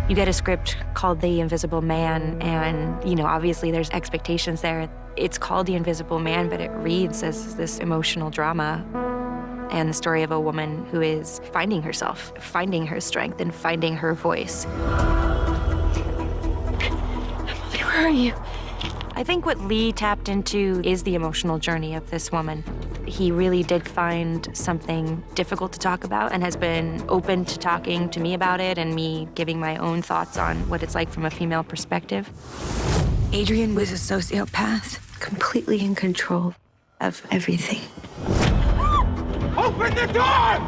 You get a script called The Invisible Man, and, you know, obviously there's expectations there. It's called The Invisible Man, but it reads as this emotional drama and the story of a woman who is finding herself, finding her strength, and finding her voice. Emily, where are you? I think what Lee tapped into is the emotional journey of this woman. He really did find something difficult to talk about and has been open to talking to me about it and me giving my own thoughts on what it's like from a female perspective. Adrian was a sociopath, completely in control of everything. Open the door!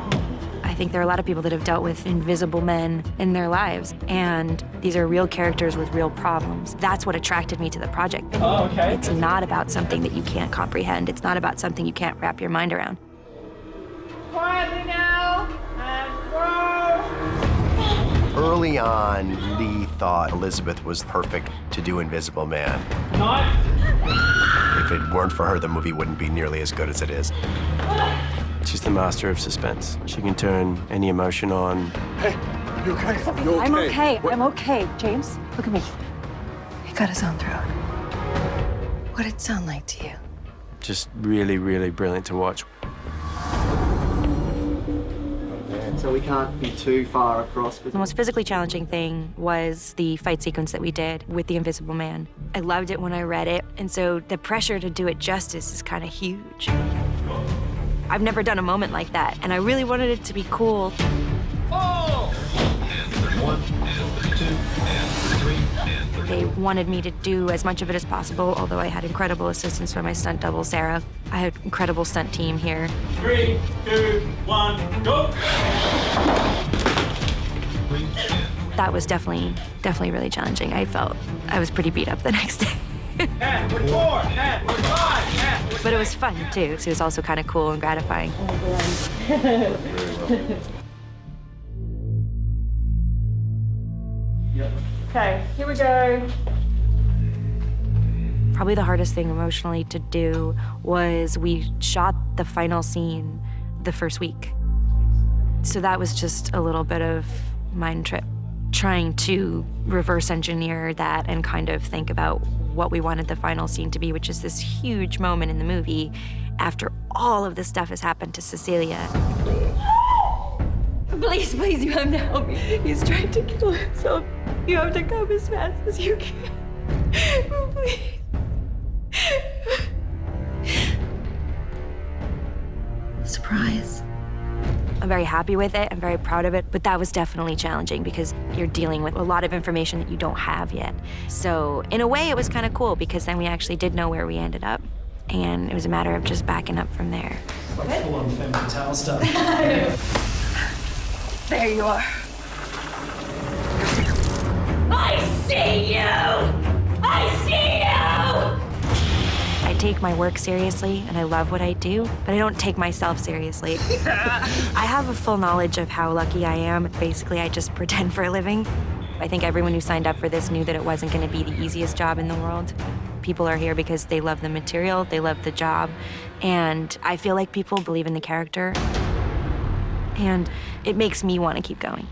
I think there are a lot of people that have dealt with invisible men in their lives, and these are real characters with real problems. That's what attracted me to the project. Oh, okay. It's not about something that you can't comprehend. It's not about something you can't wrap your mind around. Quietly now, and roll. Early on, Lee thought Elizabeth was perfect to do Invisible Man. Not. If it weren't for her, the movie wouldn't be nearly as good as it is. She's the master of suspense. She can turn any emotion on. Hey, you okay? You okay? I'm okay. I'm okay. James, look at me. He got his own throat. What did it sound like to you? Just really, really brilliant to watch. So we can't be too far across. The most physically challenging thing was the fight sequence that we did with the Invisible Man. I loved it when I read it, and so the pressure to do it justice is kind of huge. I've never done a moment like that, and I really wanted it to be cool. They wanted me to do as much of it as possible, although I had incredible assistance from my stunt double, Sarah. I had an incredible stunt team here. 3, 2, 1, go! That was definitely really challenging. I felt I was pretty beat up the next day. And we're 4, and we're 5, and we're But it was fun, too, so it was also kind of cool and gratifying. Okay, here we go. Probably the hardest thing emotionally to do was we shot the final scene the first week. So that was just a little bit of mind trip, trying to reverse engineer that and kind of think about what we wanted the final scene to be, which is this huge moment in the movie after all of this stuff has happened to Cecilia. Please, please, you have to help me. He's trying to kill himself. You have to come as fast as you can. Please. Surprise. I'm very happy with it. I'm very proud of it, but that was definitely challenging because you're dealing with a lot of information that you don't have yet. So in a way, it was kind of cool because then we actually did know where we ended up, and it was a matter of just backing up from there. Full-on femme fatale stuff. There you are. I see you! I see you! I take my work seriously, and I love what I do, but I don't take myself seriously. I have a full knowledge of how lucky I am. Basically, I just pretend for a living. I think everyone who signed up for this knew that it wasn't going to be the easiest job in the world. People are here because they love the material, they love the job, and I feel like people believe in the character, and it makes me want to keep going.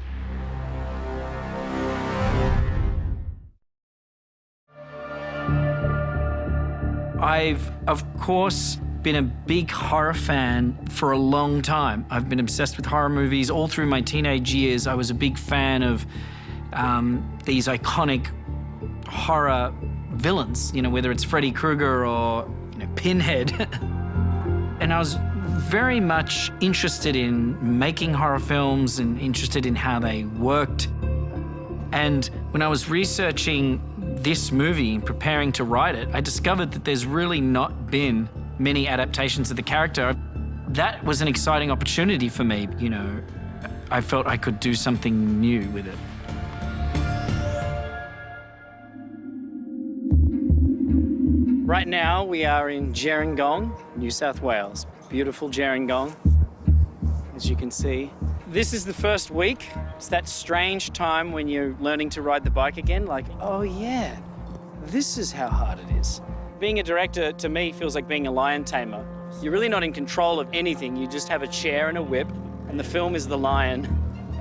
I've, of course, been a big horror fan for a long time. I've been obsessed with horror movies all through my teenage years. I was a big fan of these iconic horror villains, you know, whether it's Freddy Krueger or, you know, Pinhead. And I was very much interested in making horror films and interested in how they worked. And when I was researching this movie and preparing to write it, I discovered that there's really not been many adaptations of the character. That was an exciting opportunity for me, you know. I felt I could do something new with it. Right now, we are in Gerringong, New South Wales. Beautiful Gerringong, as you can see. This is the first week. It's that strange time when you're learning to ride the bike again, like, oh yeah, this is how hard it is. Being a director, to me, feels like being a lion tamer. You're really not in control of anything. You just have a chair and a whip, and the film is the lion,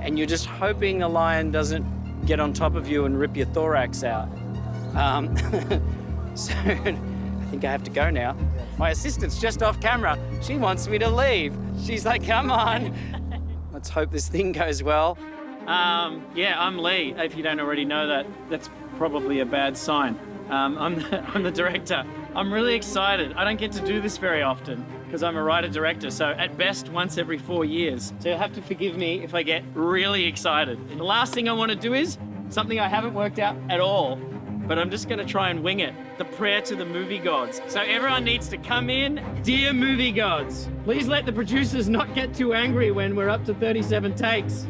and you're just hoping the lion doesn't get on top of you and rip your thorax out. So I think I have to go now. My assistant's just off camera. She wants me to leave. She's like, come on. Let's hope this thing goes well. Yeah, I'm Lee. If you don't already know that, that's probably a bad sign. I'm the director. I'm really excited. I don't get to do this very often because I'm a writer-director, so at best once every 4 years. So you'll have to forgive me if I get really excited. The last thing I want to do is something I haven't worked out at all, but I'm just going to try and wing it. The prayer to the movie gods. So everyone needs to come in. Dear movie gods, please let the producers not get too angry when we're up to 37 takes.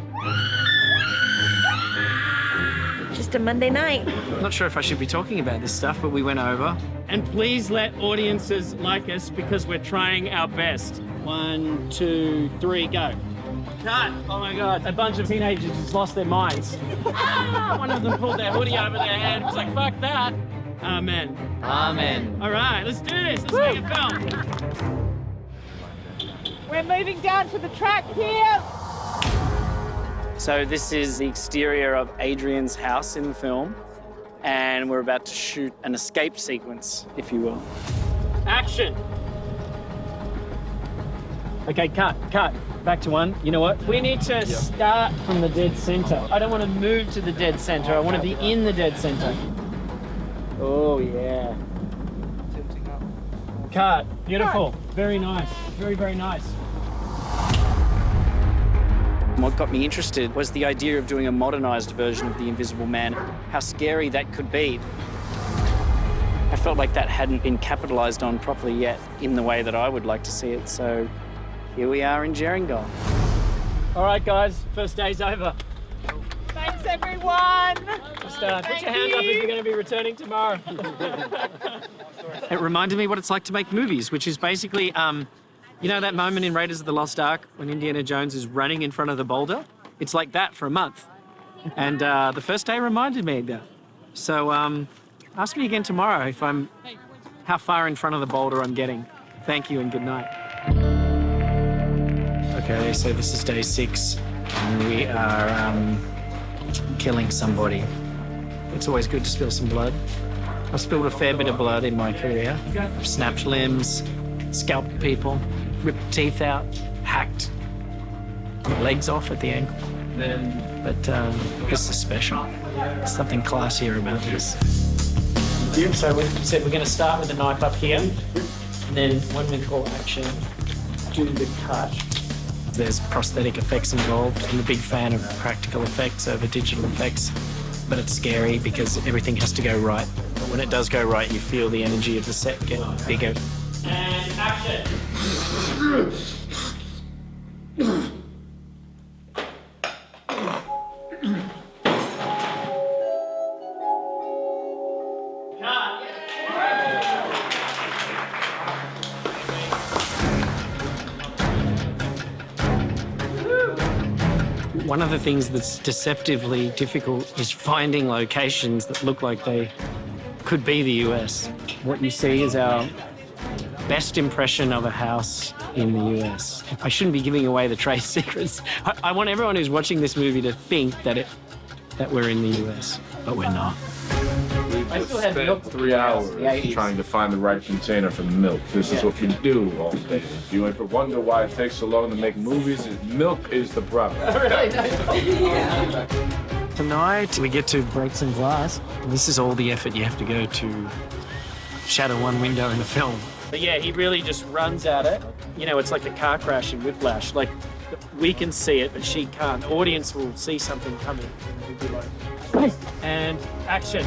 Just a Monday night. I'm not sure if I should be talking about this stuff, but we went over. And please let audiences like us because we're trying our best. 1, 2, 3, go. Cut! Oh my God, a bunch of teenagers just lost their minds. One of them pulled their hoodie over their head. It's like, fuck that. Amen. Amen. All right, let's do this. Let's make a film. We're moving down to the track here. So this is the exterior of Adrian's house in the film, and we're about to shoot an escape sequence, if you will. Action! Okay, cut. Back to one. You know what? We need to start from the dead center. I don't want to move to the dead center. I want to be in the dead center. Oh, yeah. Cut. Beautiful. Very nice. Very, very nice. What got me interested was the idea of doing a modernized version of The Invisible Man, how scary that could be. I felt like that hadn't been capitalized on properly yet in the way that I would like to see it, so here we are in Gerringong. All right, guys, first day's over. Thanks, everyone. Just put your hand up if you're going to be returning tomorrow. It reminded me what it's like to make movies, which is basically, you know that moment in Raiders of the Lost Ark when Indiana Jones is running in front of the boulder? It's like that for a month. And the first day reminded me of that. So ask me again tomorrow if how far in front of the boulder I'm getting. Thank you and good night. Okay, so this is day 6 and we are killing somebody. It's always good to spill some blood. I've spilled a fair bit of blood in my career. I've snapped limbs, scalped people, ripped teeth out, hacked legs off at the ankle. But this is special. There's something classier about this. So we said we're going to start with the knife up here, and then when we call action, do the cut. There's prosthetic effects involved. I'm a big fan of practical effects over digital effects, but it's scary because everything has to go right. But when it does go right, you feel the energy of the set get bigger. And action! One of the things that's deceptively difficult is finding locations that look like they could be the US. What you see is our best impression of a house in the US. I shouldn't be giving away the trade secrets. I want everyone who's watching this movie to think that we're in the US, but we're not. We spent 3 hours trying to find the right container for the milk. This is what we do all day. If you ever wonder why it takes so long to make movies, milk is the problem. Tonight we get to break some glass. This is all the effort you have to go to shatter one window in the film. But yeah, he really just runs at it. You know, it's like the car crash in Whiplash. Like, we can see it, but she can't. The audience will see something coming. And we'll be like, and action.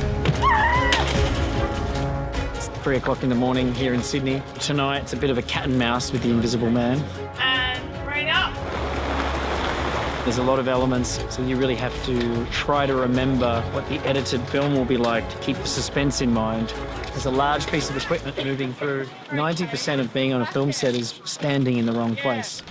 It's 3 o'clock in the morning here in Sydney. Tonight, it's a bit of a cat and mouse with the Invisible Man. And bring up. There's a lot of elements, so you really have to try to remember what the edited film will be like to keep the suspense in mind. There's a large piece of equipment moving through. 90% of being on a film set is standing in the wrong place.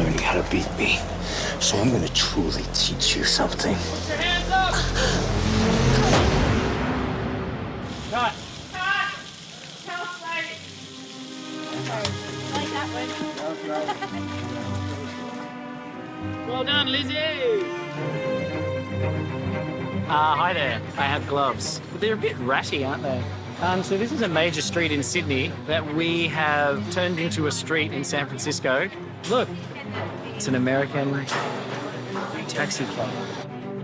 learning how to beat me. So I'm gonna truly teach you something. Put your hands up! Cut. Cut! Count late. Okay, like that one. Well done, Lizzie. Hi there. I have gloves. But they're a bit ratty, aren't they? So this is a major street in Sydney that we have turned into a street in San Francisco. Look, it's an American taxi cab.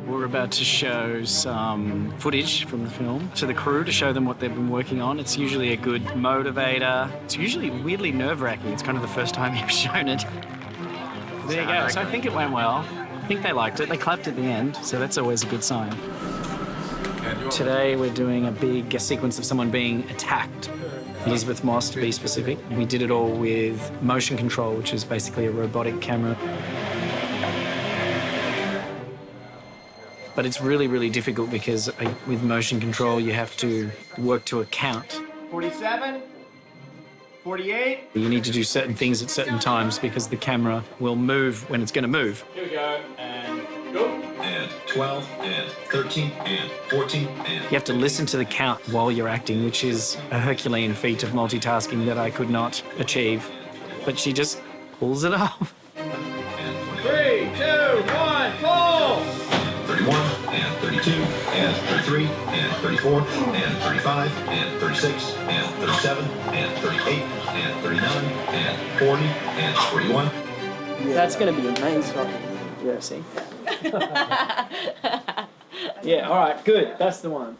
We're about to show some footage from the film to the crew to show them what they've been working on. It's usually a good motivator. It's usually weirdly nerve-wracking. It's kind of the first time you've shown it. There you go. So I think it went well. I think they liked it. They clapped at the end, so that's always a good sign. Today we're doing a big sequence of someone being attacked. Elizabeth Moss, to be specific. We did it all with motion control, which is basically a robotic camera. But it's really, really difficult because with motion control you have to work to a count. 47, 48. You need to do certain things at certain times because the camera will move when it's going to move. Here we go, and go. And 12, and 13, and 14, and... You have to listen to the count while you're acting, which is a Herculean feat of multitasking that I could not achieve. But she just pulls it off. 3, 2, 1, pull! 31, and 32, and 33, and 34, and 35, and 36, and 37, and 38, and 39, and 40, and 41. That's going to be amazing. Yeah, see? Yeah, all right, good. That's the one.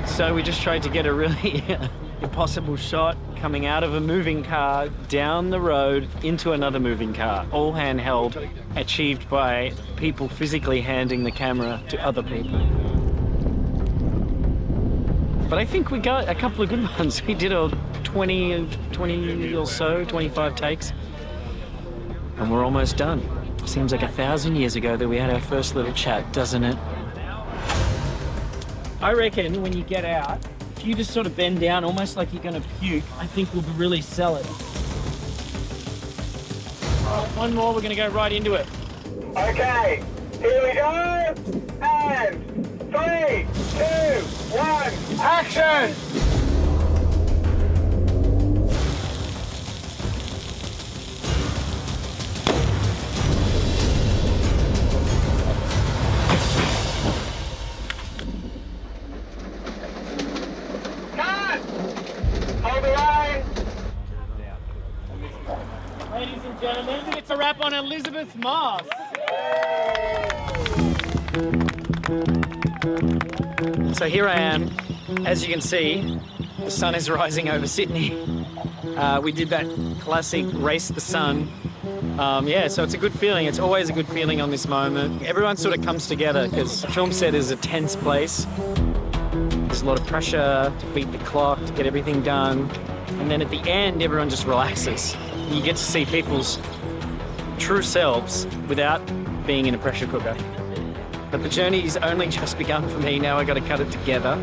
So we just tried to get a really impossible shot coming out of a moving car, down the road, into another moving car. All handheld, achieved by people physically handing the camera to other people. But I think we got a couple of good ones. We did a 20 or so, 25 takes. And we're almost done. Seems like 1,000 years ago that we had our first little chat, doesn't it? I reckon when you get out, if you just sort of bend down, almost like you're gonna puke, I think we'll really sell it. All right, one more, we're gonna go right into it. Okay, here we go, and 3, 2, 1, action! Cut! Hold the line. Ladies and gentlemen, it's a wrap on Elizabeth Moss. So here I am. As you can see, the sun is rising over Sydney. We did that classic race the sun. Yeah, so it's a good feeling. It's always a good feeling on this moment. Everyone sort of comes together because the film set is a tense place. There's a lot of pressure to beat the clock, to get everything done. And then at the end, everyone just relaxes. You get to see people's true selves without being in a pressure cooker. But the journey's only just begun for me. Now I got to cut it together.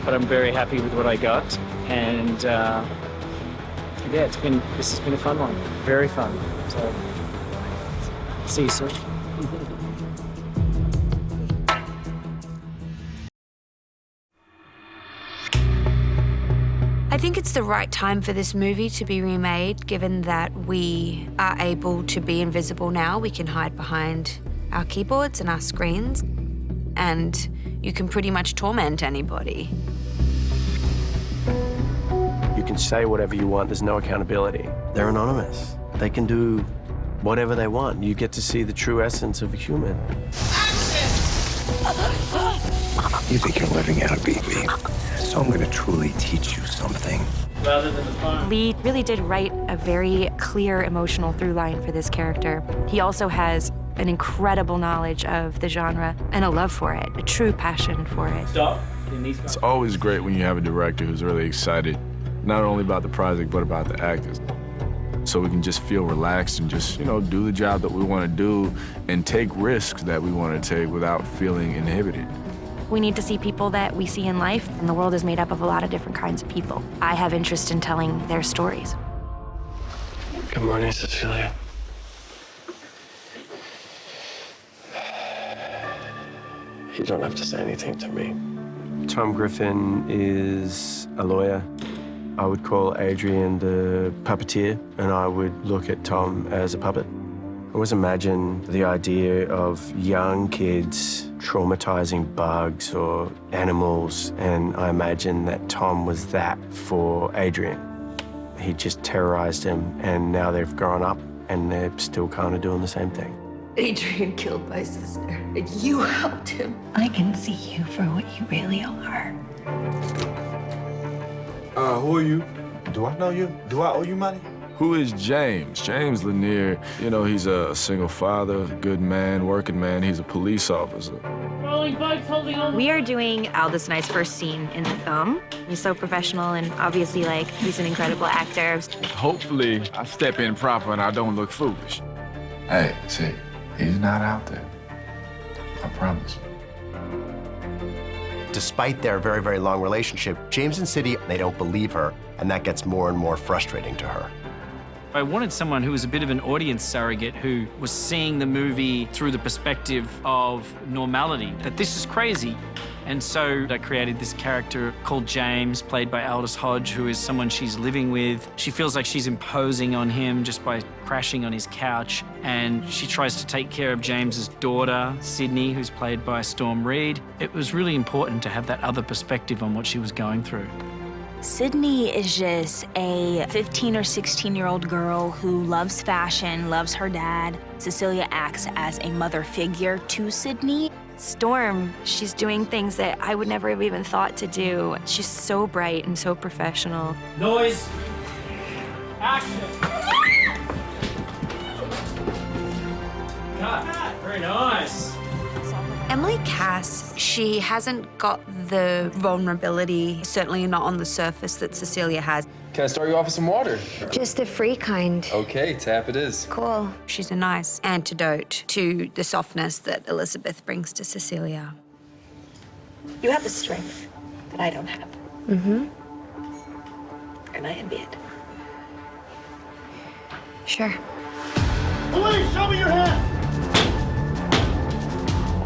But I'm very happy with what I got. And yeah, this has been a fun one. Very fun. So, see you soon. I think it's the right time for this movie to be remade, given that we are able to be invisible now. We can hide behind our keyboards and our screens, and you can pretty much torment anybody. You can say whatever you want. There's no accountability. They're anonymous. They can do whatever they want. You get to see the true essence of a human. You think you're learning how to beat me, so I'm gonna truly teach you something. Rather than the phone. Lee really did write a very clear emotional through line for this character. He also has an incredible knowledge of the genre and a love for it, a true passion for it. Stop. It's always great when you have a director who's really excited, not only about the project, but about the actors. So we can just feel relaxed and just, you know, do the job that we want to do and take risks that we want to take without feeling inhibited. We need to see people that we see in life, and the world is made up of a lot of different kinds of people. I have interest in telling their stories. Good morning, Cecilia. You don't have to say anything to me. Tom Griffin is a lawyer. I would call Adrian the puppeteer, and I would look at Tom as a puppet. I always imagine the idea of young kids traumatizing bugs or animals, and I imagine that Tom was that for Adrian. He just terrorized him, and now they've grown up, and they're still kind of doing the same thing. Adrian killed my sister, and you helped him. I can see you for what you really are. Who are you? Do I know you? Do I owe you money? Who is James? James Lanier, you know, he's a single father, a good man, working man. He's a police officer. Rolling bikes holding on. We are doing Aldous and I's first scene in the film. He's so professional, and obviously, like, he's an incredible actor. Hopefully, I step in proper and I don't look foolish. Hey, see, he's not out there. I promise. Despite their very, very long relationship, James and City, they don't believe her, and that gets more and more frustrating to her. I wanted someone who was a bit of an audience surrogate, who was seeing the movie through the perspective of normality, that this is crazy. And so I created this character called James, played by Aldous Hodge, who is someone she's living with. She feels like she's imposing on him just by crashing on his couch. And she tries to take care of James's daughter, Sydney, who's played by Storm Reed. It was really important to have that other perspective on what she was going through. Sydney is just a 15 or 16-year-old girl who loves fashion, loves her dad. Cecilia acts as a mother figure to Sydney. Storm, she's doing things that I would never have even thought to do. She's so bright and so professional. Noise. Action. Cut. Very nice. Emily Cass, she hasn't got the vulnerability, certainly not on the surface, that Cecilia has. Can I start you off with some water? Just the free kind. Okay, tap it is. Cool. She's a nice antidote to the softness that Elizabeth brings to Cecilia. You have the strength that I don't have. Mm-hmm. And I envy it. Sure. Police, show me your hand!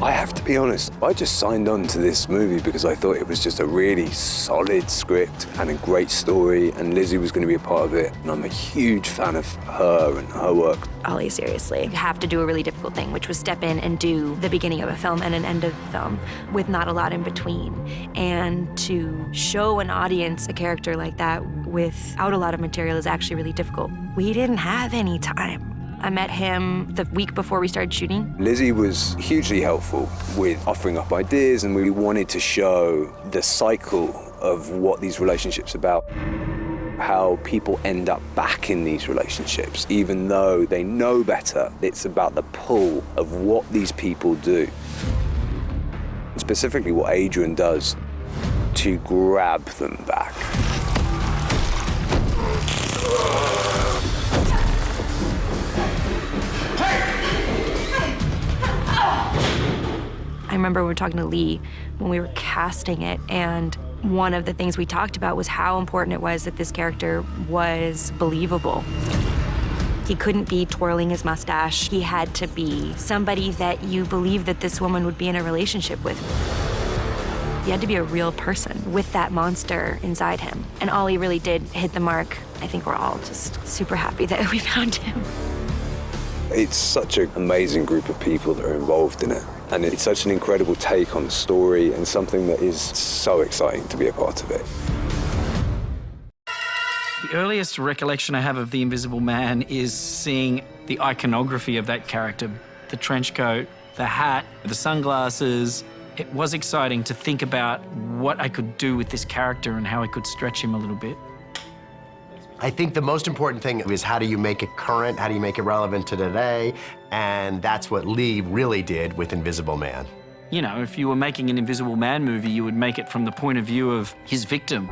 I have to be honest, I just signed on to this movie because I thought it was just a really solid script and a great story, and Lizzie was going to be a part of it. And I'm a huge fan of her and her work. Ollie, seriously, you have to do a really difficult thing, which was step in and do the beginning of a film and an end of the film with not a lot in between. And to show an audience a character like that without a lot of material is actually really difficult. We didn't have any time. I met him the week before we started shooting. Lizzie was hugely helpful with offering up ideas, and we wanted to show the cycle of what these relationships are about. How people end up back in these relationships, even though they know better. It's about the pull of what these people do. Specifically what Adrian does to grab them back. I remember we were talking to Lee when we were casting it, and one of the things we talked about was how important it was that this character was believable. He couldn't be twirling his mustache. He had to be somebody that you believe that this woman would be in a relationship with. He had to be a real person with that monster inside him. And Ollie really did hit the mark. I think we're all just super happy that we found him. It's such an amazing group of people that are involved in it. And it's such an incredible take on the story, and something that is so exciting to be a part of it. The earliest recollection I have of The Invisible Man is seeing the iconography of that character. The trench coat, the hat, the sunglasses. It was exciting to think about what I could do with this character and how I could stretch him a little bit. I think the most important thing is how do you make it current, how do you make it relevant to today, and that's what Lee really did with Invisible Man. You know, if you were making an Invisible Man movie, you would make it from the point of view of his victim.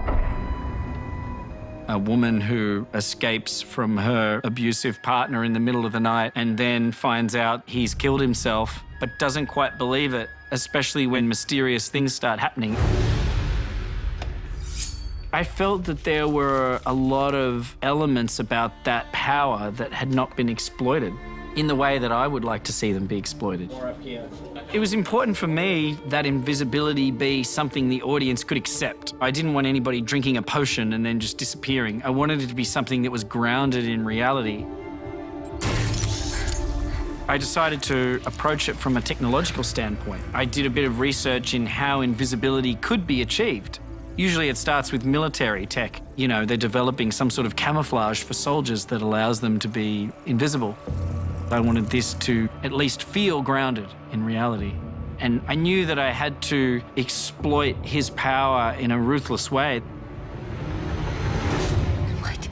A woman who escapes from her abusive partner in the middle of the night and then finds out he's killed himself, but doesn't quite believe it. especially when mysterious things start happening. I felt that there were a lot of elements about that power that had not been exploited in the way that I would like to see them be exploited. It was important for me that invisibility be something the audience could accept. I didn't want anybody drinking a potion and then just disappearing. I wanted it to be something that was grounded in reality. I decided to approach it from a technological standpoint. I did a bit of research in how invisibility could be achieved. Usually it starts with military tech. You know, they're developing some sort of camouflage for soldiers that allows them to be invisible. I wanted this to at least feel grounded in reality. And I knew that I had to exploit his power in a ruthless way. What?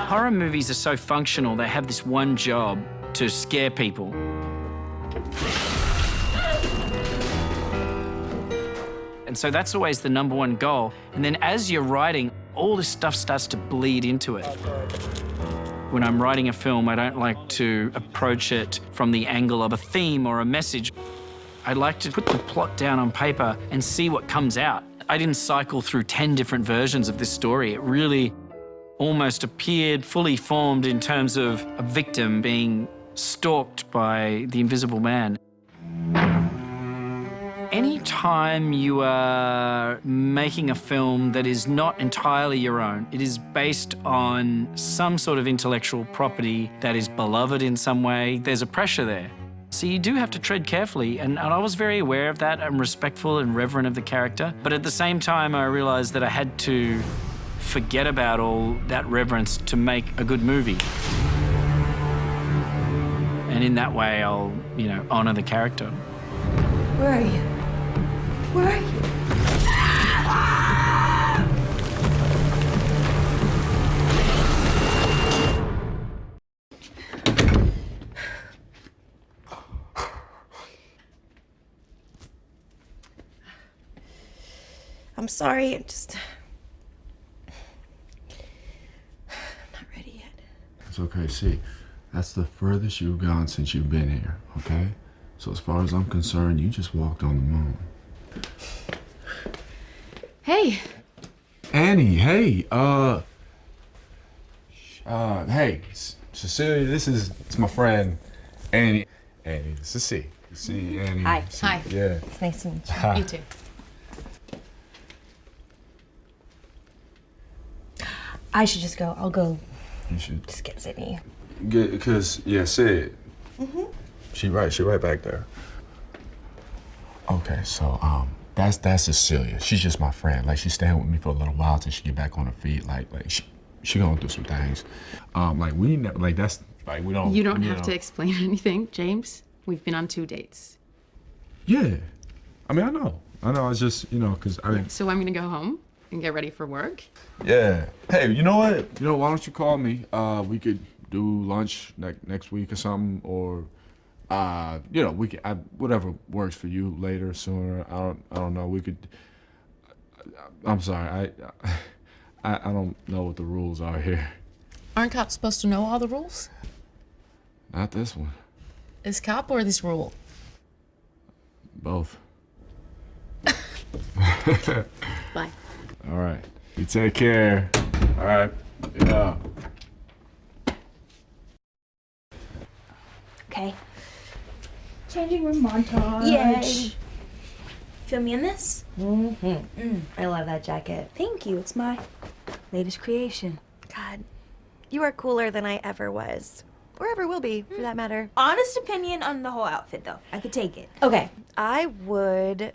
Horror movies are so functional, they have this one job: to scare people. And so that's always the #1 goal. And then as you're writing, all this stuff starts to bleed into it. When I'm writing a film, I don't like to approach it from the angle of a theme or a message. I like to put the plot down on paper and see what comes out. I didn't cycle through 10 different versions of this story. It really almost appeared fully formed in terms of a victim being stalked by the invisible man. Anytime you are making a film that is not entirely your own, it is based on some sort of intellectual property that is beloved in some way, there's a pressure there. So you do have to tread carefully, and I was very aware of that. I'm respectful and reverent of the character, but at the same time I realized that I had to forget about all that reverence to make a good movie. And in that way, I'll, you know, honor the character. Where are you? Where are you? I'm sorry, I'm not ready yet. It's okay, see, that's the furthest you've gone since you've been here, okay? So as far as I'm concerned, you just walked on the moon. Hey. Annie, hey, hey, Cecilia, it's my friend, Annie. Annie, this is C. See, Annie. Hi. C. Hi. Yeah. It's nice to meet you. Hi. You too. I should just go. I'll go. You should. Just get Sydney. Because, yeah, Sid. Mm-hmm. She right back there. Okay, so, that's Cecilia. She's just my friend. Like, she's staying with me for a little while till she get back on her feet. Like she going through some things. Like, we never, like, that's, like, we don't. You don't have to explain anything, James. We've been on 2 dates. Yeah. I mean, I know. It's just, you know, because So I'm gonna go home and get ready for work. Yeah. Hey, you know what? Why don't you call me? We could do lunch next week or something, or we could whatever works for you later, sooner. I don't know. We could. I'm sorry. I don't know what the rules are here. Aren't cops supposed to know all the rules? Not this one. This cop or this rule? Both. Bye. All right. You take care. All right. Yeah. Okay. Changing room montage. Yay. Feel me in this? Mm-hmm. I love that jacket. Thank you. It's my latest creation. God, you are cooler than I ever was. Or ever will be, for that matter. Honest opinion on the whole outfit, though. I could take it. Okay, I would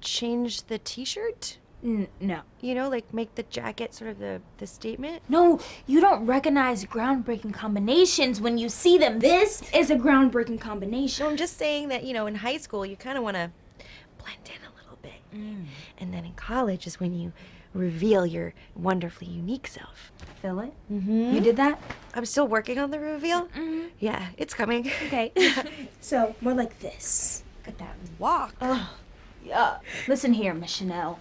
change the t-shirt. No. You know, like make the jacket sort of the statement. No, you don't recognize groundbreaking combinations when you see them. This is a groundbreaking combination. No, I'm just saying that, in high school, you kind of want to blend in a little bit. And then in college is when you reveal your wonderfully unique self. Feel it? Mm-hmm. You did that? I'm still working on the reveal. Mm-hmm. Yeah, it's coming. Okay. So, more like this. Look at that walk. Oh, yeah. Listen here, Miss Chanel.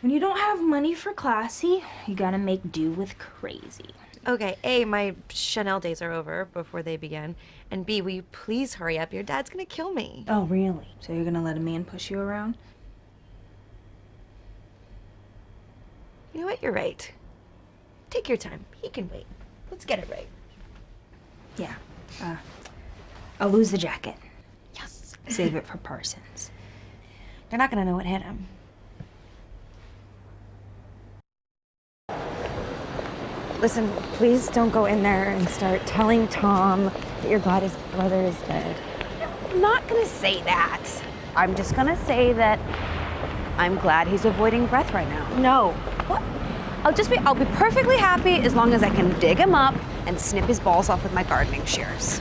When you don't have money for classy, you gotta make do with crazy. Okay, A, my Chanel days are over before they begin. And B, will you please hurry up? Your dad's gonna kill me. Oh, really? So you're gonna let a man push you around? You know what? You're right. Take your time. He can wait. Let's get it right. Yeah. I'll lose the jacket. Yes. Save it for Parsons. They're not gonna know what hit him. Listen, please don't go in there and start telling Tom that you're glad his brother is dead. I'm not gonna say that. I'm just gonna say that I'm glad he's avoiding breath right now. No. What? I'll be perfectly happy as long as I can dig him up and snip his balls off with my gardening shears.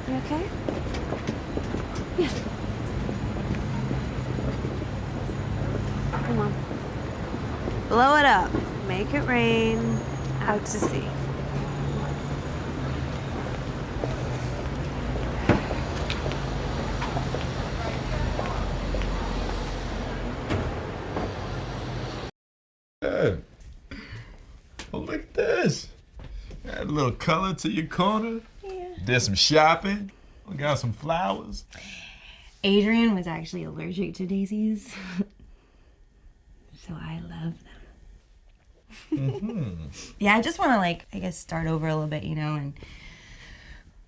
You okay? Yeah. Come on. Blow it up. Make it rain. Out to sea. Yeah. Oh, look at this. Add a little color to your corner. Yeah. Did some shopping. We got some flowers. Adrian was actually allergic to daisies. So I love them. Yeah, I just want to, like, I guess start over a little bit, you know, and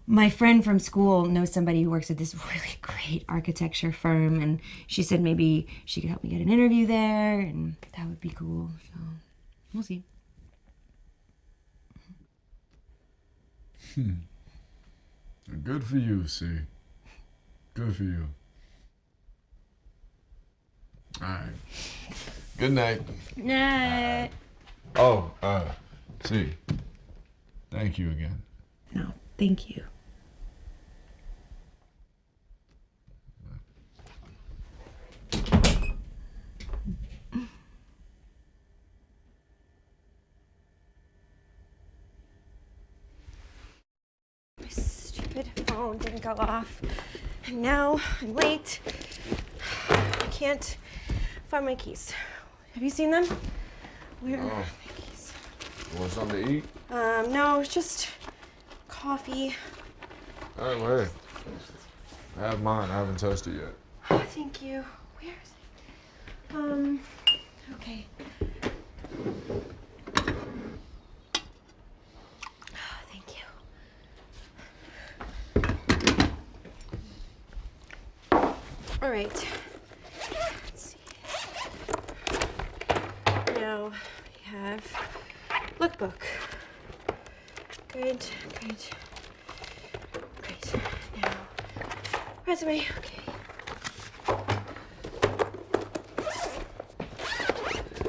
my friend from school knows somebody who works at this really great architecture firm, and she said maybe she could help me get an interview there, and that would be cool, so we'll see. Good for you, C. Good for you. All right. Good night. Night. Oh, C. Thank you again. No, thank you. My stupid phone didn't go off. And now I'm late. I can't find my keys. Have you seen them? Where are my keys? You want something to eat? No, it's just coffee. All right, well, hey. I have mine. I haven't touched it yet. Oh, thank you. Where is it? Okay. Oh, thank you. All right. Let's see. Now we have lookbook. Good, good. Great. Now, resume. Okay.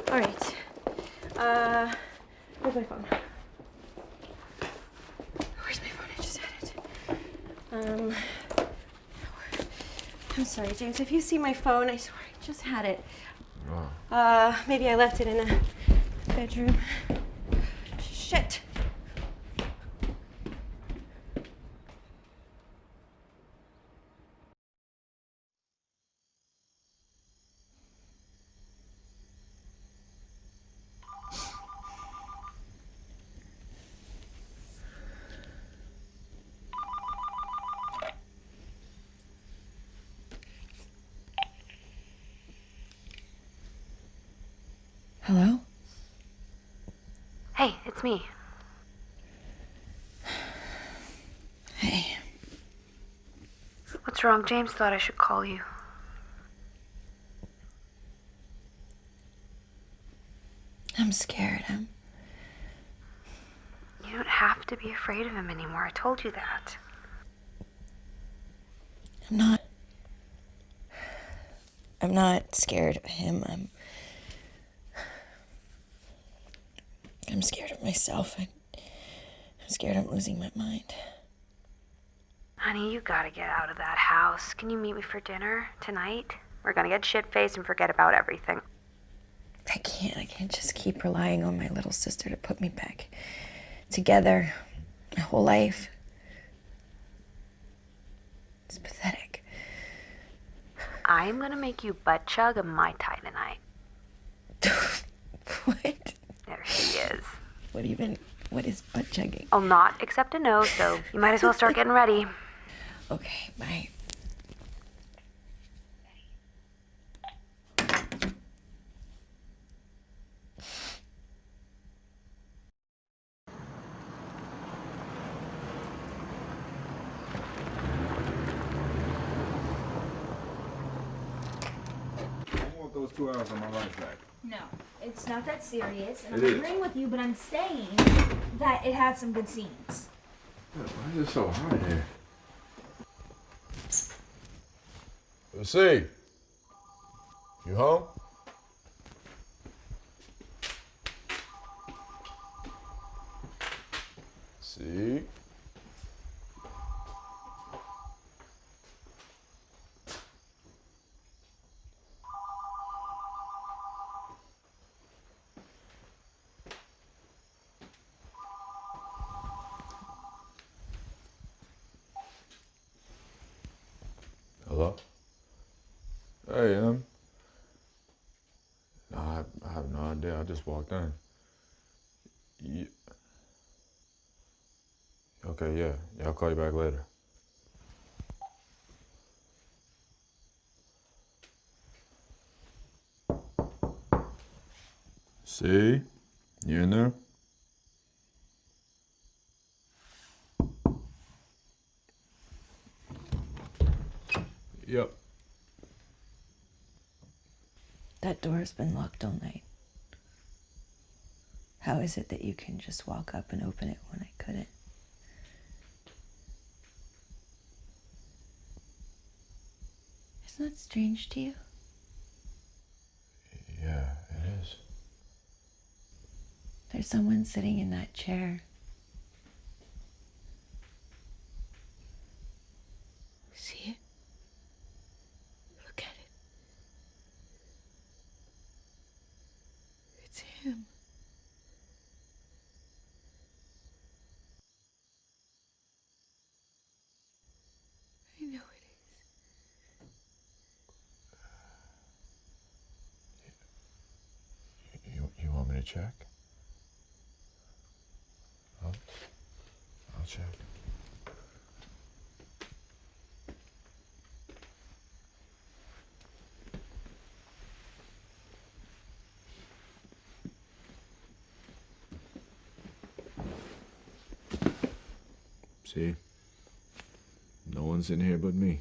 All right. Where's my phone? Where's my phone? I just had it. I'm sorry, James. If you see my phone, I swear I just had it. Maybe I left it in the bedroom. Shit. Hello? Hey, it's me. Hey. What's wrong? James thought I should call you. I'm scared. You don't have to be afraid of him anymore. I told you that. I'm not scared of him. I'm scared of myself. I'm scared I'm losing my mind. Honey, you gotta get out of that house. Can you meet me for dinner tonight? We're gonna get shit-faced and forget about everything. I can't just keep relying on my little sister to put me back together my whole life. It's pathetic. I'm gonna make you butt chug a Mai Tai tonight. What is butt chugging? I'll not accept a no, so you might as well start getting ready. Okay, bye. Those 2 hours on my life back. No, it's not that serious. And It I'm is. agreeing with you, but I'm saying that it had some good scenes. Why is it so hot here? Let's see. You home? See? Hello? Hey, no, I have no idea. I just walked in. Okay, yeah. I'll call you back later. See? You in there? Yep. That door's been locked all night. How is it that you can just walk up and open it when I couldn't? Isn't that strange to you? Yeah, it is. There's someone sitting in that chair. See it? Look at it. It's him. I know it is. You want me to check? I'll check. See? No one's in here but me.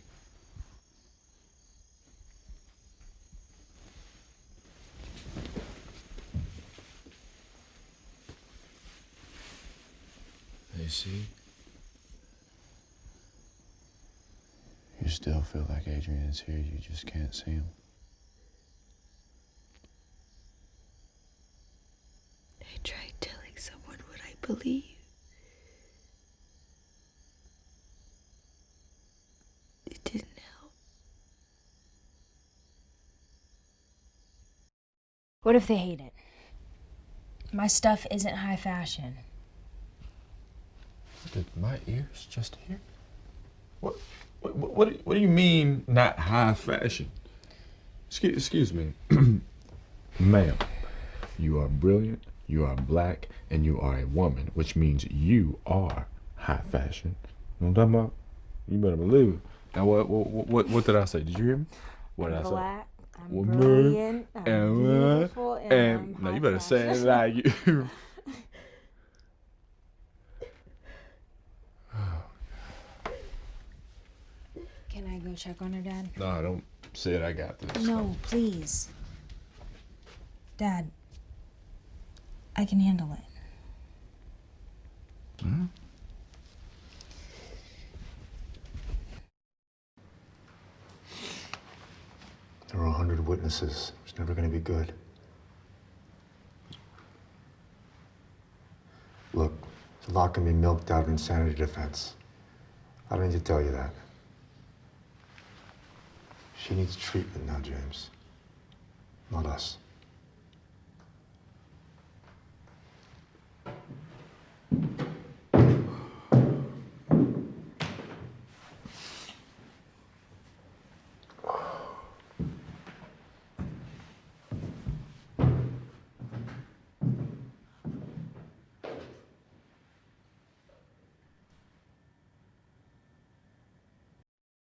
Hey, see? You still feel like Adrian's here, you just can't see him. I tried telling someone what I believe. It didn't help. What if they hate it? My stuff isn't high fashion. Did my ears just hear? What do you mean not high fashion? Excuse me. Ma'am, you are brilliant, you are black, and you are a woman, which means you are high fashion. You know what I'm talking about? You better believe it. Now what did I say? Did you hear me? What did I say? Black, I'm Woman, brilliant, I'm and beautiful, and I'm now high you better say it fashion. like you. Can I go check on her, Dad? No, don't say it. I got this. No, please. Dad, I can handle it. Hmm? There were 100 witnesses. It's never going to be good. Look, a lot can be milked out of insanity defense. I don't need to tell you that. She needs treatment now, James. Not us.